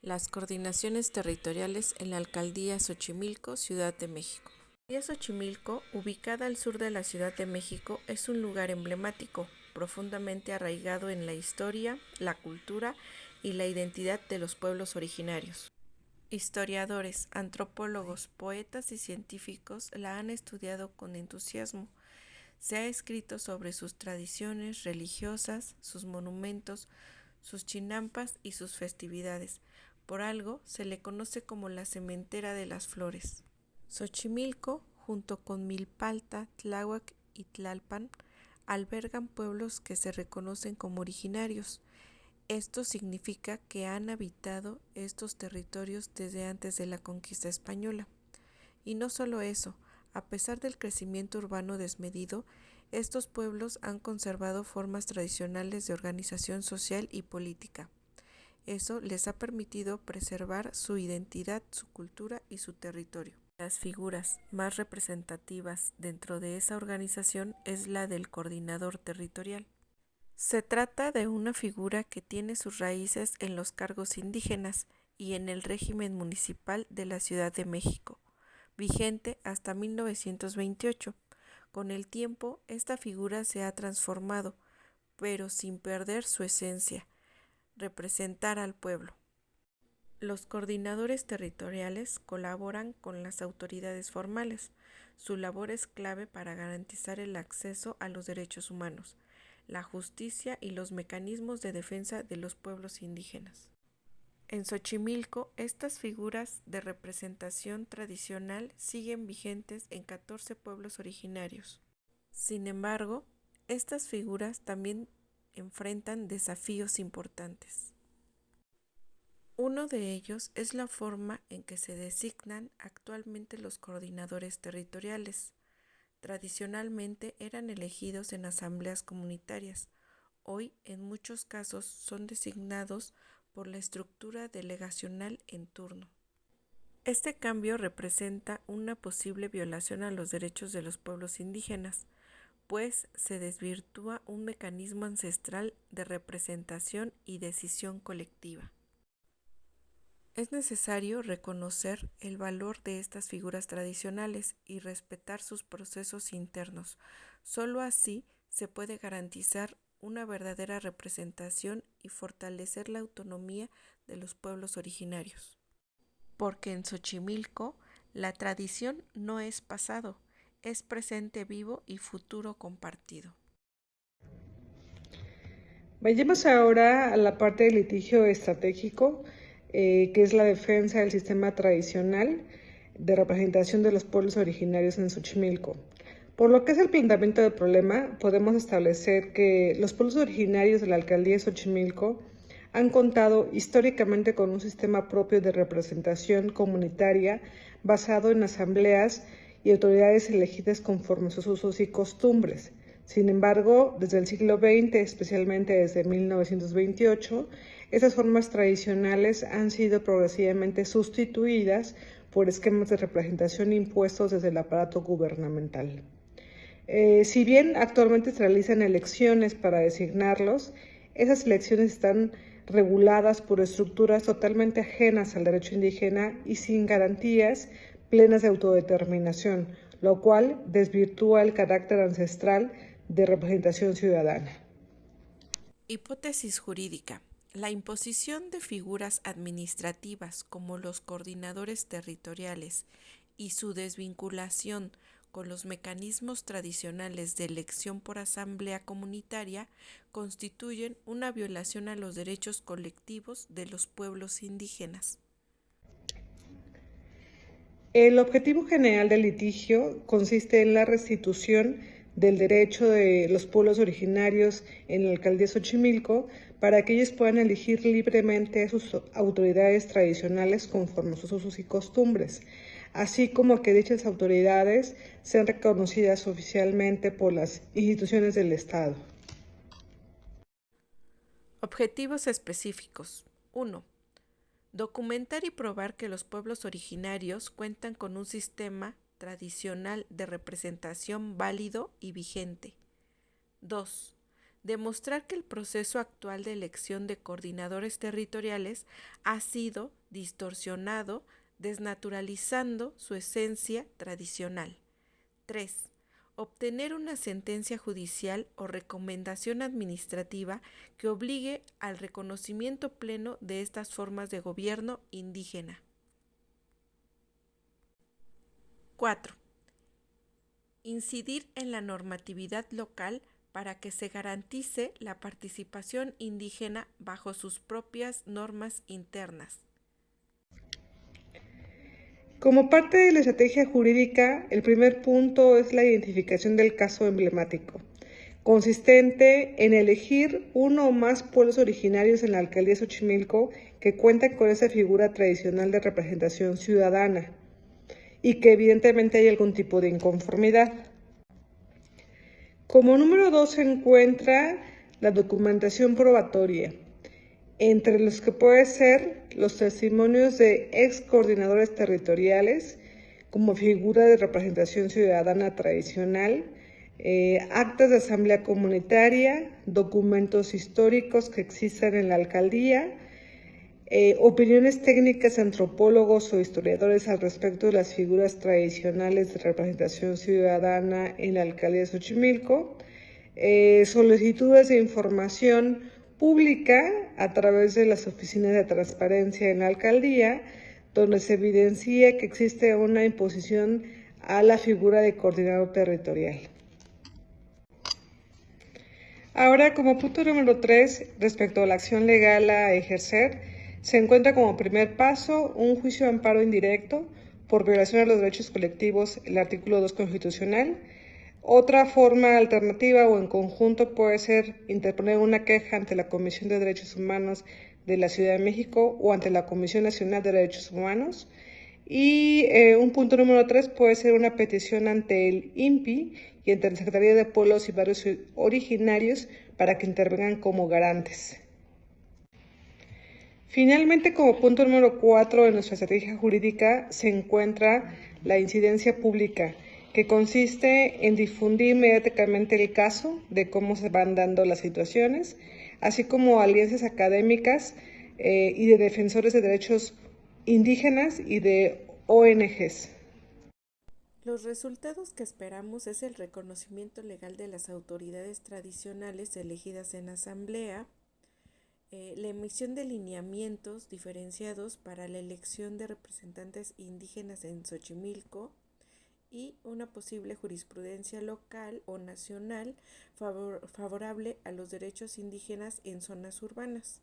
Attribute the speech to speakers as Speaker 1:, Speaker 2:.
Speaker 1: Las coordinaciones territoriales en la Alcaldía Xochimilco, Ciudad de México. La Alcaldía Xochimilco, ubicada al sur de la Ciudad de México, es un lugar emblemático, profundamente arraigado en la historia, la cultura y la identidad de los pueblos originarios. Historiadores, antropólogos, poetas y científicos la han estudiado con entusiasmo. Se ha escrito sobre sus tradiciones religiosas, sus monumentos, sus chinampas y sus festividades. Por algo se le conoce como la cementera de las flores. Xochimilco, junto con Milpalta, Tláhuac y Tlalpan, albergan pueblos que se reconocen como originarios. Esto significa que han habitado estos territorios desde antes de la conquista española. Y no solo eso, a pesar del crecimiento urbano desmedido, estos pueblos han conservado formas tradicionales de organización social y política. Eso les ha permitido preservar su identidad, su cultura y su territorio. Las figuras más representativas dentro de esa organización es la del coordinador territorial. Se trata de una figura que tiene sus raíces en los cargos indígenas y en el régimen municipal de la Ciudad de México, vigente hasta 1928. Con el tiempo, esta figura se ha transformado, pero sin perder su esencia, representar al pueblo. Los coordinadores territoriales colaboran con las autoridades formales. Su labor es clave para garantizar el acceso a los derechos humanos, la justicia y los mecanismos de defensa de los pueblos indígenas. En Xochimilco, estas figuras de representación tradicional siguen vigentes en 14 pueblos originarios. Sin embargo, estas figuras también enfrentan desafíos importantes. Uno de ellos es la forma en que se designan actualmente los coordinadores territoriales. Tradicionalmente eran elegidos en asambleas comunitarias. Hoy, en muchos casos, son designados por la estructura delegacional en turno. Este cambio representa una posible violación a los derechos de los pueblos indígenas, pues se desvirtúa un mecanismo ancestral de representación y decisión colectiva. Es necesario reconocer el valor de estas figuras tradicionales y respetar sus procesos internos. Solo así se puede garantizar una verdadera representación y fortalecer la autonomía de los pueblos originarios. Porque en Xochimilco la tradición no es pasado, es presente vivo y futuro compartido.
Speaker 2: Vayamos ahora a la parte del litigio estratégico, que es la defensa del sistema tradicional de representación de los pueblos originarios en Xochimilco. Por lo que es el planteamiento del problema, podemos establecer que los pueblos originarios de la alcaldía de Xochimilco han contado históricamente con un sistema propio de representación comunitaria basado en asambleas y autoridades elegidas conforme a sus usos y costumbres. Sin embargo, desde el siglo XX, especialmente desde 1928, esas formas tradicionales han sido progresivamente sustituidas por esquemas de representación impuestos desde el aparato gubernamental. Si bien actualmente se realizan elecciones para designarlos, esas elecciones están reguladas por estructuras totalmente ajenas al derecho indígena y sin garantías plenas de autodeterminación, lo cual desvirtúa el carácter ancestral de representación ciudadana.
Speaker 1: Hipótesis jurídica. La imposición de figuras administrativas como los coordinadores territoriales y su desvinculación con los mecanismos tradicionales de elección por asamblea comunitaria constituyen una violación a los derechos colectivos de los pueblos indígenas.
Speaker 2: El objetivo general del litigio consiste en la restitución del derecho de los pueblos originarios en la alcaldía de Xochimilco para que ellos puedan elegir libremente a sus autoridades tradicionales conforme a sus usos y costumbres, así como que dichas autoridades sean reconocidas oficialmente por las instituciones del Estado.
Speaker 1: Objetivos específicos. 1. Documentar y probar que los pueblos originarios cuentan con un sistema tradicional de representación válido y vigente. 2. demostrar que el proceso actual de elección de coordinadores territoriales ha sido distorsionado, desnaturalizando su esencia tradicional. 3. Obtener una sentencia judicial o recomendación administrativa que obligue al reconocimiento pleno de estas formas de gobierno indígena. 4. Incidir en la normatividad local para que se garantice la participación indígena bajo sus propias normas internas.
Speaker 2: Como parte de la estrategia jurídica, el primer punto es la identificación del caso emblemático, consistente en elegir uno o más pueblos originarios en la alcaldía de Xochimilco que cuentan con esa figura tradicional de representación ciudadana y que evidentemente hay algún tipo de inconformidad. Como número 2 se encuentra la documentación probatoria, entre los que puede ser los testimonios de ex coordinadores territoriales como figura de representación ciudadana tradicional, actas de asamblea comunitaria, documentos históricos que existan en la alcaldía, opiniones técnicas de antropólogos o historiadores al respecto de las figuras tradicionales de representación ciudadana en la alcaldía de Xochimilco, solicitudes de información pública a través de las oficinas de transparencia en la alcaldía, donde se evidencia que existe una imposición a la figura de coordinador territorial. Ahora, como punto número 3, respecto a la acción legal a ejercer, se encuentra como primer paso un juicio de amparo indirecto por violación a los derechos colectivos, el artículo 2 constitucional. Otra forma alternativa o en conjunto puede ser interponer una queja ante la Comisión de Derechos Humanos de la Ciudad de México o ante la Comisión Nacional de Derechos Humanos. Y un punto número 3 puede ser una petición ante el INPI y ante la Secretaría de Pueblos y Barrios Originarios para que intervengan como garantes. Finalmente, como punto número 4 de nuestra estrategia jurídica se encuentra la incidencia pública, que consiste en difundir mediáticamente el caso de cómo se van dando las situaciones, así como alianzas académicas y de defensores de derechos indígenas y de ONGs.
Speaker 1: Los resultados que esperamos es el reconocimiento legal de las autoridades tradicionales elegidas en asamblea, la emisión de lineamientos diferenciados para la elección de representantes indígenas en Xochimilco y una posible jurisprudencia local o nacional favorable a los derechos indígenas en zonas urbanas.